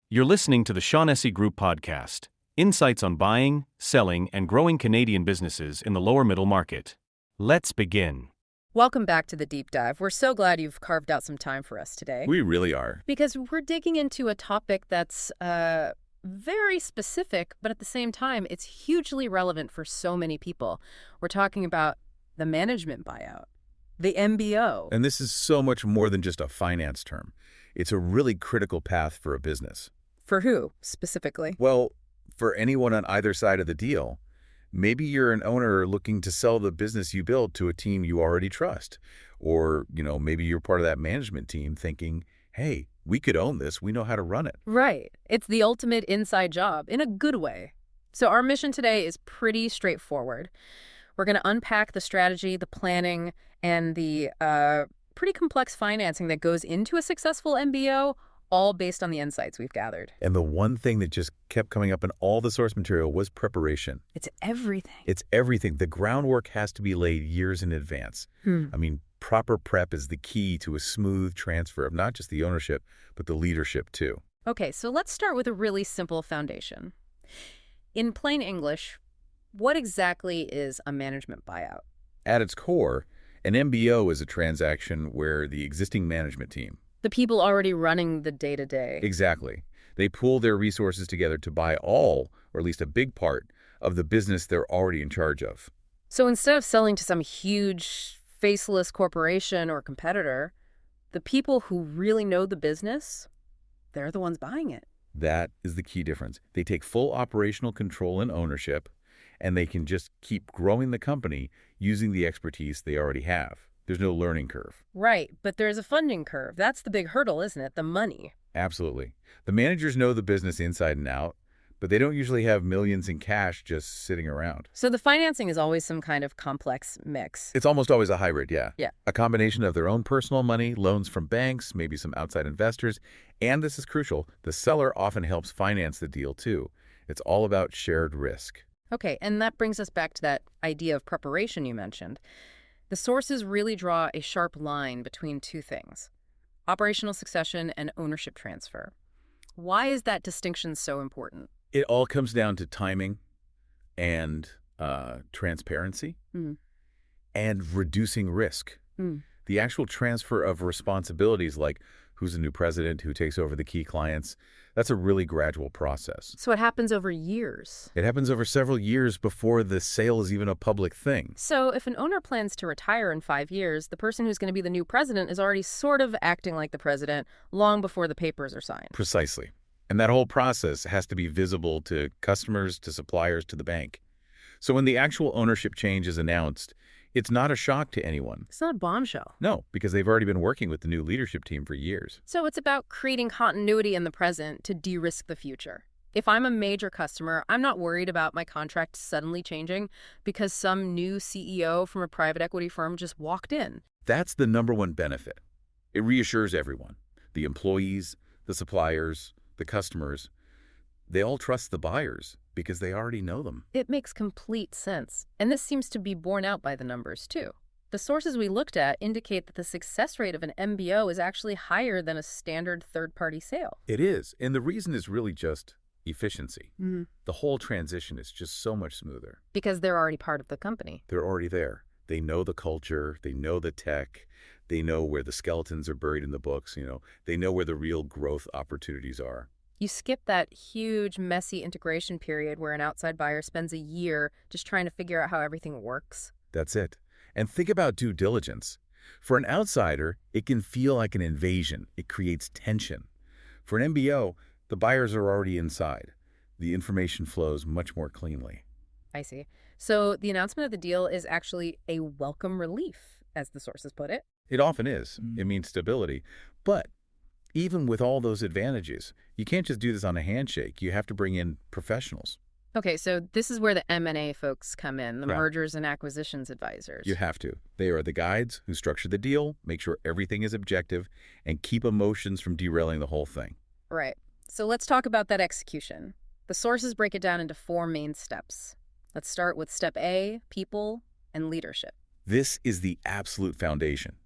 You're listening to the Shaughnessy Group podcast, insights on buying, selling, and growing Canadian businesses in the lower middle market. Let's begin. Welcome back to the deep dive. We're so glad you've carved out some time for us today. We really are. Because we're digging into a topic that's very specific, but at the same time, it's hugely relevant for so many people. We're talking about the management buyout, the MBO. And this is so much more than just a finance term. It's a really critical path for a business. For who, specifically? Well, for anyone on either side of the deal. Maybe you're an owner looking to sell the business you built to a team you already trust. Or, maybe you're part of that management team thinking, hey, we could own this. We know how to run it. Right. It's the ultimate inside job, in a good way. So our mission today is pretty straightforward. We're going to unpack the strategy, the planning, and the pretty complex financing that goes into a successful MBO, all based on the insights we've gathered. And the one thing that just kept coming up in all the source material was preparation. It's everything. It's everything. The groundwork has to be laid years in advance. Proper prep is the key to a smooth transfer of not just the ownership, but the leadership too. Okay, so let's start with a really simple foundation. In plain English, what exactly is a management buyout? At its core, an MBO is a transaction where the existing management team, the people already running the day-to-day. Exactly. They pool their resources together to buy all, or at least a big part, of the business they're already in charge of. So instead of selling to some huge, faceless corporation or competitor, the people who really know the business, they're the ones buying it. That is the key difference. They take full operational control and ownership, and they can just keep growing the company using the expertise they already have. There's no learning curve. Right, but there's a funding curve. That's the big hurdle, isn't it? The money. Absolutely. The managers know the business inside and out, but they don't usually have millions in cash just sitting around. So the financing is always some kind of complex mix. It's almost always a hybrid, yeah. Yeah. A combination of their own personal money, loans from banks, maybe some outside investors, and this is crucial, the seller often helps finance the deal too. It's all about shared risk. Okay, and that brings us back to that idea of preparation you mentioned. The sources really draw a sharp line between two things: operational succession and ownership transfer. Why is that distinction so important? It all comes down to timing and transparency and reducing risk. The actual transfer of responsibilities, like who's the new president, who takes over the key clients, that's a really gradual process. So it happens over years. It happens over several years before the sale is even a public thing. So if an owner plans to retire in 5 years, the person who's going to be the new president is already sort of acting like the president long before the papers are signed. Precisely. And that whole process has to be visible to customers, to suppliers, to the bank. So when the actual ownership change is announced, it's not a shock to anyone. It's not a bombshell. No, because they've already been working with the new leadership team for years. So it's about creating continuity in the present to de-risk the future. If I'm a major customer, I'm not worried about my contract suddenly changing because some new CEO from a private equity firm just walked in. That's the number one benefit. It reassures everyone. The employees, the suppliers, the customers, they all trust the buyers because they already know them. It makes complete sense. And this seems to be borne out by the numbers, too. The sources we looked at indicate that the success rate of an MBO is actually higher than a standard third-party sale. It is. And the reason is really just efficiency. The whole transition is just so much smoother. Because they're already part of the company. They're already there. They know the culture. They know the tech. They know where the skeletons are buried in the books. They know where the real growth opportunities are. You skip that huge, messy integration period where an outside buyer spends a year just trying to figure out how everything works. That's it. And think about due diligence. For an outsider, it can feel like an invasion. It creates tension. For an MBO, the buyers are already inside. The information flows much more cleanly. I see. So the announcement of the deal is actually a welcome relief, as the sources put it. It often is. It means stability. But even with all those advantages, you can't just do this on a handshake. You have to bring in professionals. Okay, so this is where the M&A folks come in, the Right. mergers and acquisitions advisors. You have to. They are the guides who structure the deal, make sure everything is objective, and keep emotions from derailing the whole thing. Right. So let's talk about that execution. The sources break it down into 4 main steps. Let's start with step A, people and leadership. This is the absolute foundation.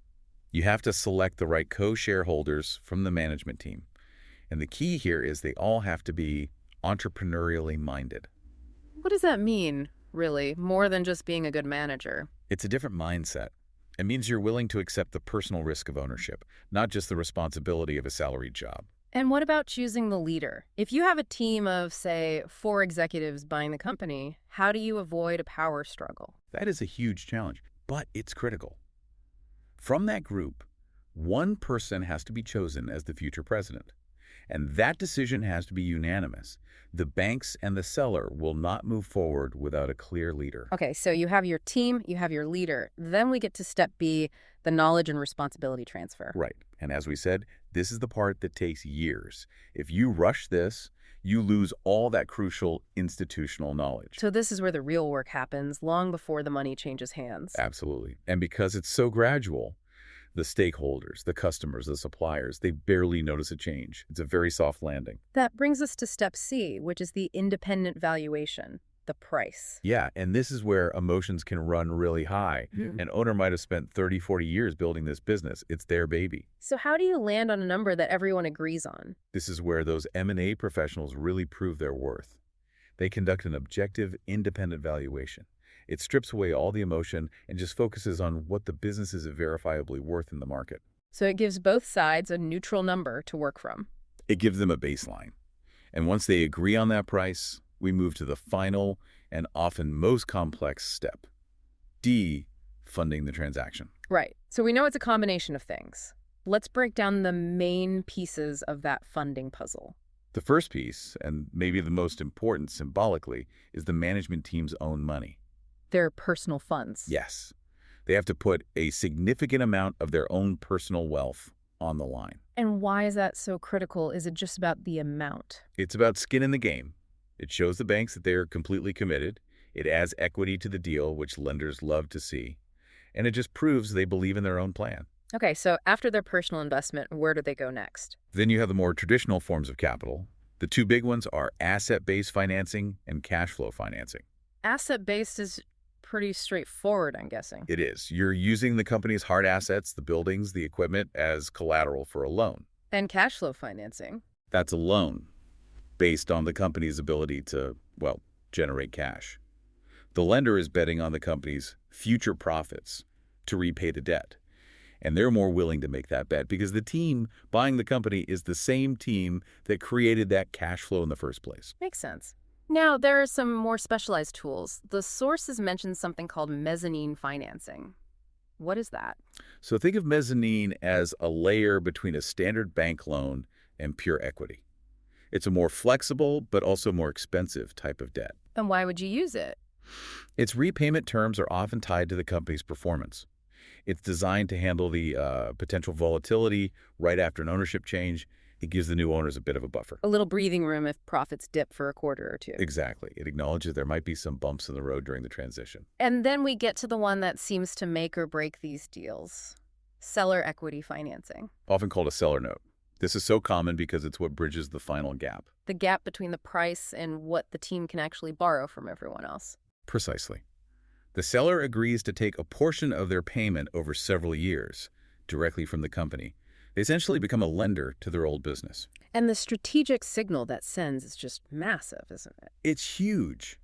You have to select the right co-shareholders from the management team. And the key here is they all have to be entrepreneurially minded. What does that mean, really, more than just being a good manager? It's a different mindset. It means you're willing to accept the personal risk of ownership, not just the responsibility of a salaried job. And what about choosing the leader? If you have a team of, say, 4 executives buying the company, how do you avoid a power struggle? That is a huge challenge, but it's critical. From that group, one person has to be chosen as the future president, and that decision has to be unanimous. The banks and the seller will not move forward without a clear leader. Okay, so you have your team, you have your leader. Then we get to step B, the knowledge and responsibility transfer. Right. And as we said, this is the part that takes years. If you rush this, you lose all that crucial institutional knowledge. So this is where the real work happens, long before the money changes hands. Absolutely. And because it's so gradual, the stakeholders, the customers, the suppliers, they barely notice a change. It's a very soft landing. That brings us to step C, which is the independent valuation, the price. Yeah, and this is where emotions can run really high. An owner might have spent 30, 40 years building this business. It's their baby. So how do you land on a number that everyone agrees on? This is where those M&A professionals really prove their worth. They conduct an objective, independent valuation. It strips away all the emotion and just focuses on what the business is verifiably worth in the market. So it gives both sides a neutral number to work from. It gives them a baseline. And once they agree on that price, we move to the final and often most complex step. D, funding the transaction. Right. So we know it's a combination of things. Let's break down the main pieces of that funding puzzle. The first piece, and maybe the most important symbolically, is the management team's own money. Their personal funds. Yes. They have to put a significant amount of their own personal wealth on the line. And why is that so critical? Is it just about the amount? It's about skin in the game. It shows the banks that they are completely committed. It adds equity to the deal, which lenders love to see. And it just proves they believe in their own plan. Okay, so after their personal investment, where do they go next? Then you have the more traditional forms of capital. The two big ones are asset-based financing and cash flow financing. Asset-based is pretty straightforward, I'm guessing. It is. You're using the company's hard assets, the buildings, the equipment, as collateral for a loan. And cash flow financing. That's a loan based on the company's ability to, well, generate cash. The lender is betting on the company's future profits to repay the debt. And they're more willing to make that bet because the team buying the company is the same team that created that cash flow in the first place. Makes sense. Now, there are some more specialized tools. The sources mention something called mezzanine financing. What is that? So think of mezzanine as a layer between a standard bank loan and pure equity. It's a more flexible but also more expensive type of debt. And why would you use it? Its repayment terms are often tied to the company's performance. It's designed to handle the potential volatility right after an ownership change. It gives the new owners a bit of a buffer. A little breathing room if profits dip for a quarter or two. Exactly. It acknowledges there might be some bumps in the road during the transition. And then we get to the one that seems to make or break these deals. Seller equity financing. Often called a seller note. This is so common because it's what bridges the final gap. The gap between the price and what the team can actually borrow from everyone else. Precisely. The seller agrees to take a portion of their payment over several years, directly from the company. They essentially become a lender to their old business. And the strategic signal that sends is just massive, isn't it? It's huge.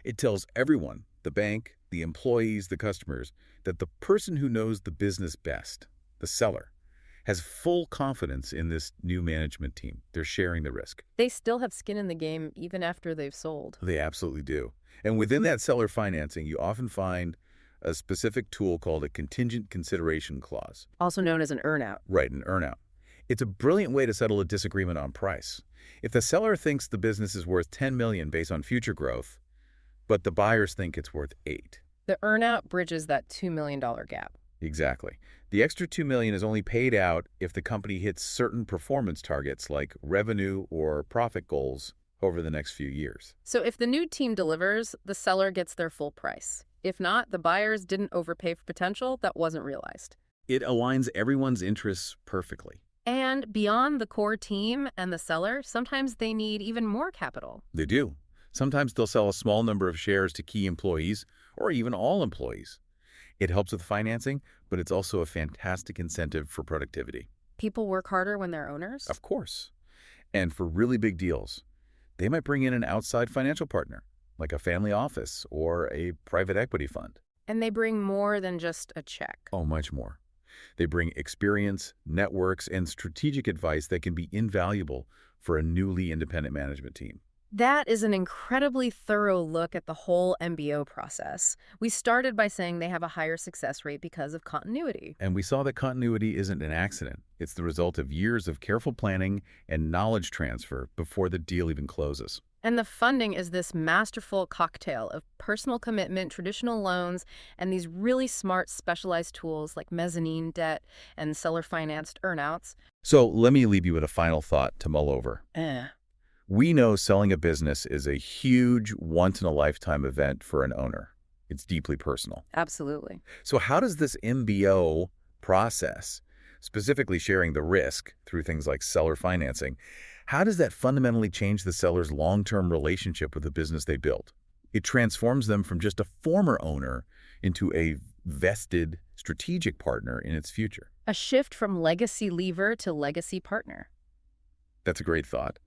It tells everyone, the bank, the employees, the customers, that the person who knows the business best, the seller, has full confidence in this new management team. They're sharing the risk. They still have skin in the game even after they've sold. They absolutely do. And within that seller financing, you often find a specific tool called a contingent consideration clause. Also known as an earnout. Right, an earnout. It's a brilliant way to settle a disagreement on price. If the seller thinks the business is worth $10 million based on future growth, but the buyers think it's worth $8. The earnout bridges that $2 million gap. Exactly. The extra $2 million is only paid out if the company hits certain performance targets like revenue or profit goals over the next few years. So if the new team delivers, the seller gets their full price. If not, the buyers didn't overpay for potential that wasn't realized. It aligns everyone's interests perfectly. And beyond the core team and the seller, sometimes they need even more capital. They do. Sometimes they'll sell a small number of shares to key employees or even all employees. It helps with financing, but it's also a fantastic incentive for productivity. People work harder when they're owners? Of course. And for really big deals, they might bring in an outside financial partner, like a family office or a private equity fund. And they bring more than just a check. Oh, much more. They bring experience, networks, and strategic advice that can be invaluable for a newly independent management team. That is an incredibly thorough look at the whole MBO process. We started by saying they have a higher success rate because of continuity. And we saw that continuity isn't an accident. It's the result of years of careful planning and knowledge transfer before the deal even closes. And the funding is this masterful cocktail of personal commitment, traditional loans, and these really smart specialized tools like mezzanine debt and seller-financed earnouts. So let me leave you with a final thought to mull over. We know selling a business is a huge, once-in-a-lifetime event for an owner. It's deeply personal. Absolutely. So how does this MBO process, specifically sharing the risk through things like seller financing, how does that fundamentally change the seller's long-term relationship with the business they built? It transforms them from just a former owner into a vested strategic partner in its future. A shift from legacy leaver to legacy partner. That's a great thought.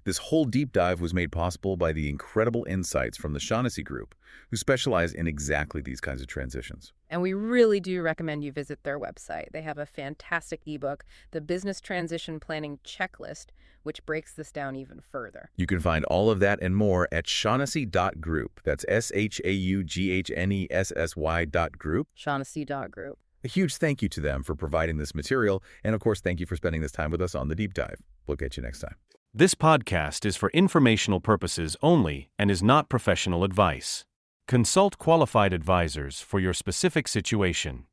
This whole deep dive was made possible by the incredible insights from the Shaughnessy Group, who specialize in exactly these kinds of transitions. And we really do recommend you visit their website. They have a fantastic ebook, The Business Transition Planning Checklist, which breaks this down even further. You can find all of that and more at shaughnessy.group. That's SHAUGHNESSY.group. Shaughnessy.group. A huge thank you to them for providing this material, and of course, thank you for spending this time with us on the deep dive. We'll catch you next time. This podcast is for informational purposes only and is not professional advice. Consult qualified advisors for your specific situation.